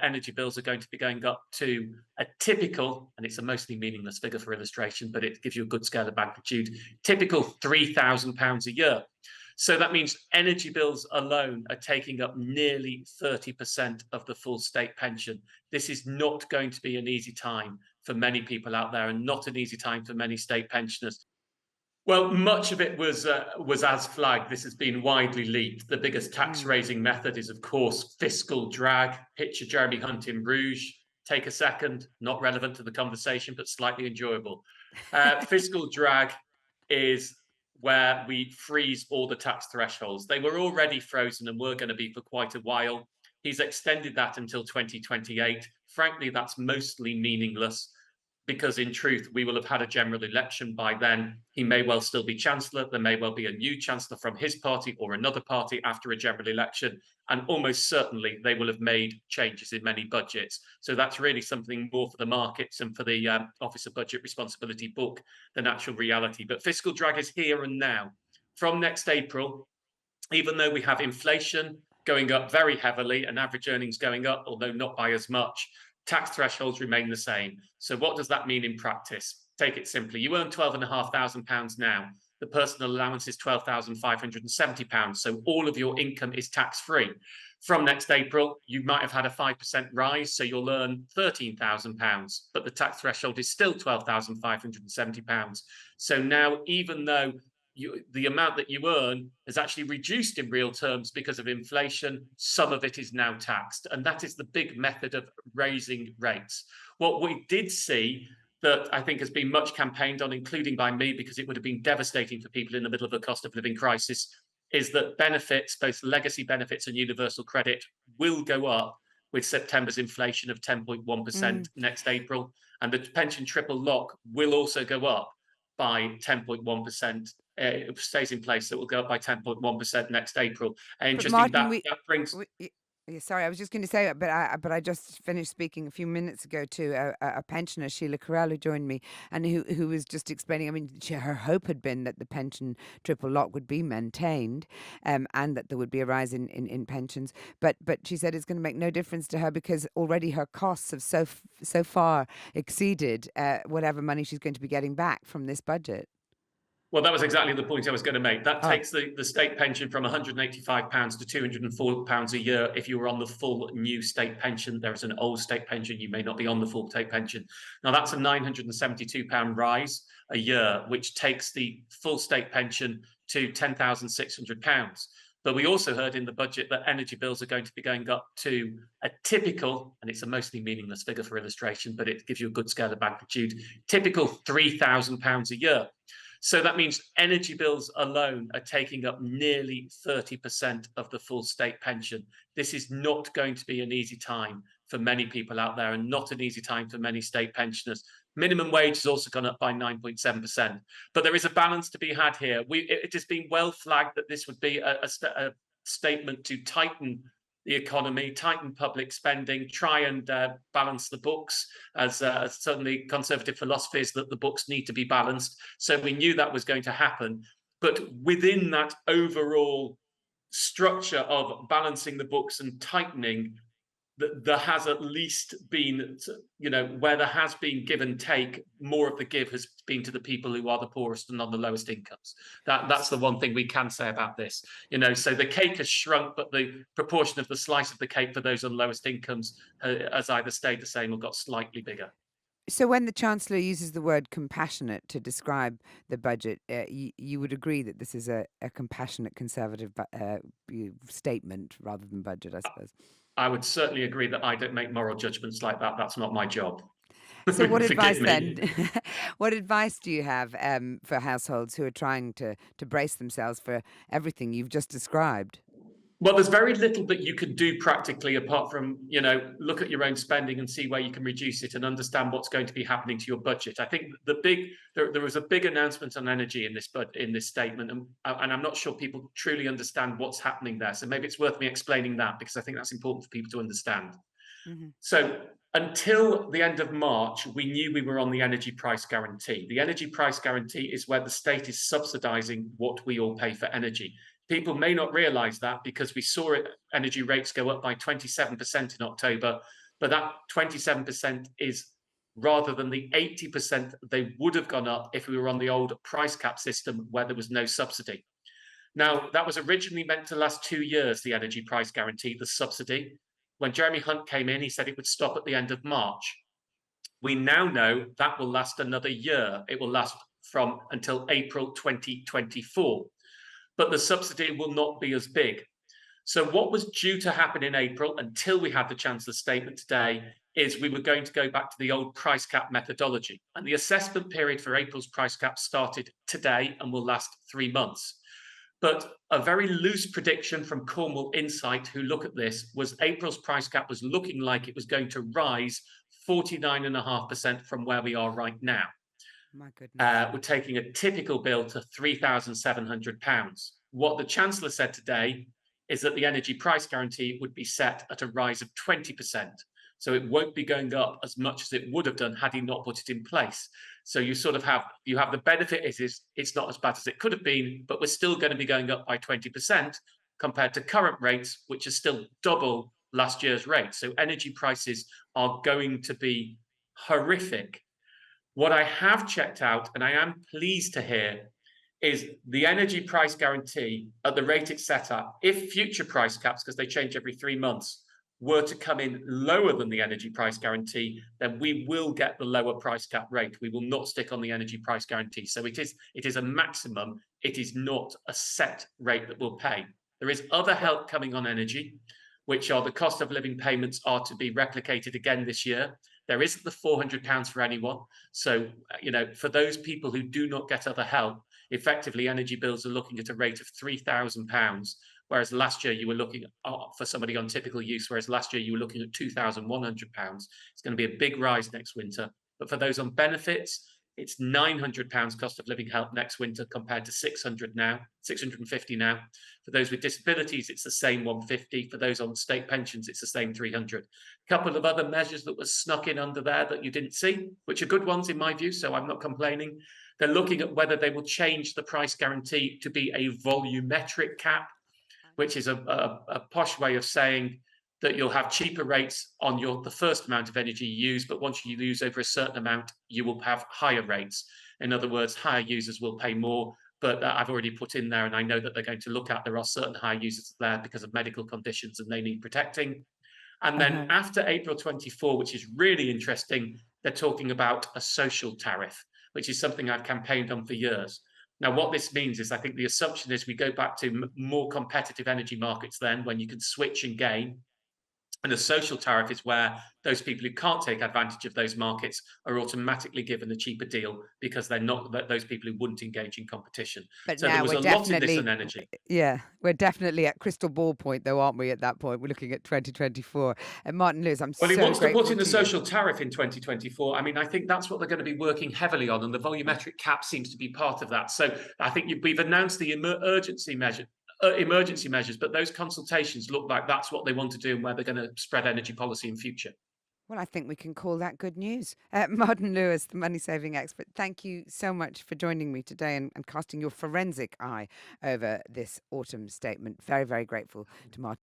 energy bills are going to be going up to a typical, and it's a mostly meaningless figure for illustration, but it gives you a good scale of magnitude, typical £3,000 a year. So that means energy bills alone are taking up nearly 30% of the full state pension. This is not going to be an easy time for many people out there, and not an easy time for many state pensioners. Well, much of it was as flagged. This has been widely leaked. The biggest tax Mm. raising method is, of course, fiscal drag. Picture Jeremy Hunt in Rouge. Take a second. Not relevant to the conversation, but slightly enjoyable. Fiscal drag is where we freeze all the tax thresholds. They were already frozen and were going to be for quite a while. He's extended that until 2028. Frankly, that's mostly meaningless, because in truth, we will have had a general election by then. He may well still be Chancellor. There may well be a new Chancellor from his party or another party after a general election. And almost certainly they will have made changes in many budgets. So that's really something more for the markets and for the Office of Budget Responsibility book than actual reality. But fiscal drag is here and now. From next April, even though we have inflation going up very heavily and average earnings going up, although not by as much, tax thresholds remain the same. So what does that mean in practice? Take it simply. You earn £12,500 now. The personal allowance is £12,570. So all of your income is tax-free. From next April, you might have had a 5% rise, so you'll earn £13,000, but the tax threshold is still £12,570. So now, even though the amount that you earn has actually reduced in real terms because of inflation, some of it is now taxed. And that is the big method of raising rates. What we did see that I think has been much campaigned on, including by me, because it would have been devastating for people in the middle of a cost of living crisis, is that benefits, both legacy benefits and universal credit, will go up with September's inflation of 10.1% next April. And the pension triple lock will also go up by 10.1%. It stays in place, so it will go up by 10.1% next April. But Interesting, Martin, that brings. yeah, sorry, I was just going to say, but I just finished speaking a few minutes ago to a pensioner, Sheila Carell, who joined me, and who was just explaining. I mean, her hope had been that the pension triple lock would be maintained, and that there would be a rise in pensions. But she said it's going to make no difference to her because already her costs have so far exceeded whatever money she's going to be getting back from this budget. Well, that was exactly the point I was going to make. That Oh. takes the state pension from £185 to £204 a year if you were on the full new state pension. There is an old state pension. You may not be on the full state pension. Now, that's a £972 rise a year, which takes the full state pension to £10,600. But we also heard in the budget that energy bills are going to be going up to a typical, and it's a mostly meaningless figure for illustration, but it gives you a good scale of magnitude, typical £3,000 a year. So that means energy bills alone are taking up nearly 30% of the full state pension. This is not going to be an easy time for many people out there, and not an easy time for many state pensioners. Minimum wage has also gone up by 9.7%. But there is a balance to be had here. It has been well flagged that this would be a statement to tighten the economy, tighten public spending, try and balance the books, as certainly conservative philosophy is that the books need to be balanced. So we knew that was going to happen. But within that overall structure of balancing the books and tightening, there has at least been, where there has been give and take, more of the give has been to the people who are the poorest and on the lowest incomes. That's the one thing we can say about this. So the cake has shrunk, but the proportion of the slice of the cake for those on lowest incomes has either stayed the same or got slightly bigger. So when the Chancellor uses the word compassionate to describe the budget, you would agree that this is a compassionate Conservative statement rather than budget, I suppose. I would certainly agree that I don't make moral judgments like that. That's not my job. So what advice Forgive me. then? What advice do you have for households who are trying to brace themselves for everything you've just described? Well, there's very little that you can do practically apart from, look at your own spending and see where you can reduce it and understand what's going to be happening to your budget. I think there was a big announcement on energy in this statement, and I'm not sure people truly understand what's happening there. So maybe it's worth me explaining that, because I think that's important for people to understand. Mm-hmm. So until the end of March, we knew we were on the energy price guarantee. The energy price guarantee is where the state is subsidizing what we all pay for energy. People may not realize that, because we saw energy rates go up by 27% in October. but that 27% is rather than the 80% they would have gone up if we were on the old price cap system where there was no subsidy. Now, that was originally meant to last 2 years, the energy price guarantee, the subsidy. When Jeremy Hunt came in, he said it would stop at the end of March. We now know that will last another year. It will last from until April 2024. But the subsidy will not be as big. So what was due to happen in April until we had the Chancellor's statement today is we were going to go back to the old price cap methodology. And the assessment period for April's price cap started today and will last 3 months. But a very loose prediction from Cornwall Insight, who look at this, was April's price cap was looking like it was going to rise 49.5% from where we are right now. My goodness. We're taking a typical bill to £3,700. What the Chancellor said today is that the energy price guarantee would be set at a rise of 20%. So it won't be going up as much as it would have done had he not put it in place. So you sort of have the benefit is it's not as bad as it could have been, but we're still going to be going up by 20% compared to current rates, which is still double last year's rate. So energy prices are going to be horrific. What I have checked out, and I am pleased to hear, is the energy price guarantee at the rate it's set at. If future price caps, because they change every 3 months, were to come in lower than the energy price guarantee, then we will get the lower price cap rate. We will not stick on the energy price guarantee. So it is a maximum. It is not a set rate that we'll pay. There is other help coming on energy, which are the cost of living payments are to be replicated again this year. There isn't the £400 for anyone. So, for those people who do not get other help, effectively energy bills are looking at a rate of £3,000, whereas last year you were looking at, for somebody on typical use, whereas last year you were looking at £2,100. It's going to be a big rise next winter. But for those on benefits, it's £900 cost of living help next winter compared to £650 now. For those with disabilities, it's the same £150. For those on state pensions, it's the same £300. A couple of other measures that were snuck in under there that you didn't see, which are good ones in my view, so I'm not complaining. They're looking at whether they will change the price guarantee to be a volumetric cap, which is a posh way of saying that you'll have cheaper rates on the first amount of energy you use, but once you use over a certain amount, you will have higher rates. In other words, higher users will pay more, but I've already put in there, and I know that they're going to look at, there are certain high users there because of medical conditions and they need protecting. And then after April 24, which is really interesting, they're talking about a social tariff, which is something I've campaigned on for years. Now, what this means is I think the assumption is we go back to more competitive energy markets then when you can switch and gain. And a social tariff is where those people who can't take advantage of those markets are automatically given a cheaper deal because they're not those people who wouldn't engage in competition. But So there now was we're a lot in this definitely, on energy. yeah, we're definitely at crystal ball point, though, aren't we? At that point, we're looking at 2024. And Martin Lewis, I'm Well, he so wants to put grateful in the to you. social tariff in 2024. I mean, I think that's what they're going to be working heavily on, and the volumetric cap seems to be part of that. So I think we've announced the emergency measures, but those consultations look like that's what they want to do and where they're going to spread energy policy in future. Well, I think we can call that good news. Martin Lewis, the money saving expert, thank you so much for joining me today and casting your forensic eye over this autumn statement. Very, very grateful to Martin.